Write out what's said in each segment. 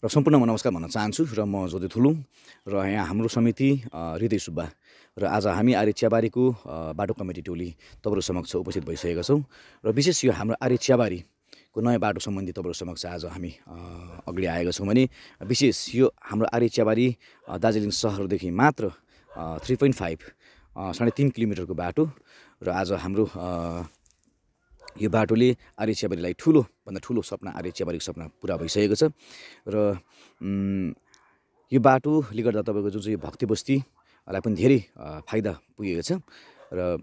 र सम्पूर्णमा नमस्कार भन्न चाहन्छु र म ज्योति थुलुङ र यहाँ हाम्रो समिति हृदय सुब्बा र आज हामी आर्य चियाबारीको बाटो कमिटी टोली तपाईँहरू समक्ष उपस्थित भइसकेका छौँ र विशेष यो हाम्रो आर्य चियाबारीको नयाँ बाटो सम्बन्धी तपाईँहरू समक्ष आज हामी अगाडि आएका छौँ भने विशेष यो हाम्रो आर्य चियाबारी दार्जिलिङ सहरदेखि मात्र 3.5 3.5 किलोमिटरको बाटो र आज हाम्रो यो बाटोले आर्य चियाबारीलाई ठुलोभन्दा ठुलो सपना आर्य चियाबारीको सपना पुरा भइसकेको छ र यो बाटोले गर्दा तपाईँको जुन चाहिँ यो भक्ति बस्तीलाई पनि धेरै फाइदा पुगेको छ र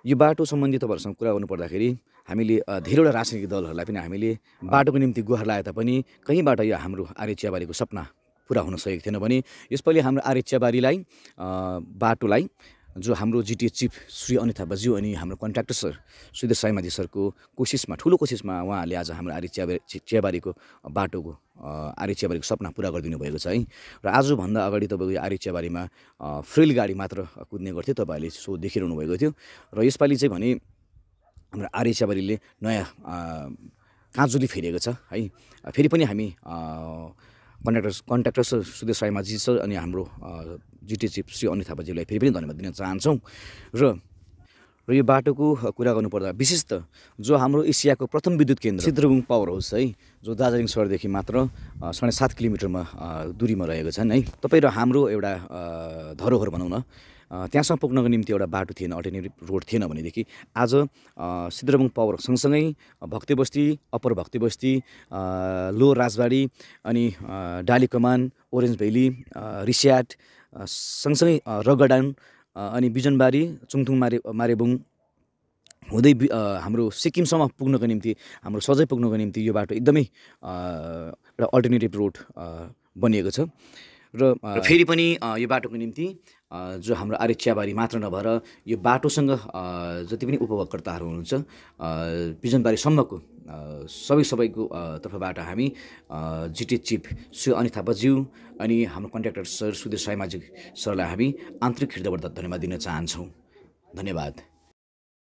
यो बाटो सम्बन्धी तपाईँहरूसँग कुरा गर्नुपर्दाखेरि हामीले धेरैवटा राजनीतिक दलहरूलाई पनि हामीले बाटोको निम्ति गुहार लाए तापनि कहीँबाट यो हाम्रो आर्य चियाबारीको सपना पुरा हुन सकेको थिएन भने यसपालि हाम्रो आर्य चियाबारीलाई बाटोलाई जो हाम्रो जिटिए चिफ श्री अनित थापाज्यू अनि हाम्रो कन्ट्र्याक्टर सर सुधीर साइमाजी सरको कोसिसमा ठुलो कोसिसमा उहाँहरूले आज हाम्रो आर्य चियाबारीको बाटोको आर्य चियाबारीको सपना पुरा गरिदिनु भएको छ है। र आजभन्दा अगाडि तपाईँको यो आर्य चियाबारीमा फ्रेल गाडी मात्र कुद्ने गर्थ्यो, तपाईँहरूले सो देखिरहनु भएको थियो र यसपालि चाहिँ भने हाम्रो आर्य चियाबारीले नयाँ काँजुली फेरेको छ है। फेरि पनि हामी कन्ट्र्याक्टर सर सुधीर साइमाजी सर अनि हाम्रो जिटिए चिफ श्री अनित थापाजीलाई फेरि पनि धन्यवाद दिन चाहन्छौँ र यो बाटोको कुरा गर्नुपर्दा विशेष त जो हाम्रो एसियाको प्रथम विद्युत केन्द्र सिद्रबुङ पावर हाउस है, जो दार्जिलिङ सहरदेखि मात्र 7.5 किलोमिटरमा दूरीमा रहेको छन् है। तपाईँ र हाम्रो एउटा धरोहर भनौँ न, त्यहाँसम्म पुग्नको निम्ति एउटा बाटो थिएन, अल्टरनेटिभ रोड थिएन भनेदेखि आज सिद्रबुङ पावर सँगसँगै भक्ति बस्ती, अप्पर भक्ति बस्ती, लोवर राजबाडी अनि डाली कमान, ओरेन्ज भ्याली, रिस्याट सँगसँगै रगडान अनि बिजनबारी, चुङथुङ मारेबुङ हुँदै हाम्रो सिक्किमसम्म पुग्नको निम्ति, हाम्रो सजै पुग्नको निम्ति यो बाटो एकदमै एउटा अल्टरनेटिभ रोड बनिएको छ र फेरि पनि यो बाटोको निम्ति जो हाम्रो आर्य चियाबारी मात्र नभएर यो बाटोसँग जति पनि उपभोक्ताहरू हुनुहुन्छ बिजनबारीसम्मको सबैको तर्फबाट हामी जिटिए चिफ श्री अनित थापाज्यू अनि हाम्रो कन्ट्र्याक्टर सर सुधीर साइमाजी सरलाई हामी आन्तरिक हृदयबाट धन्यवाद दिन चाहन्छौँ। धन्यवाद।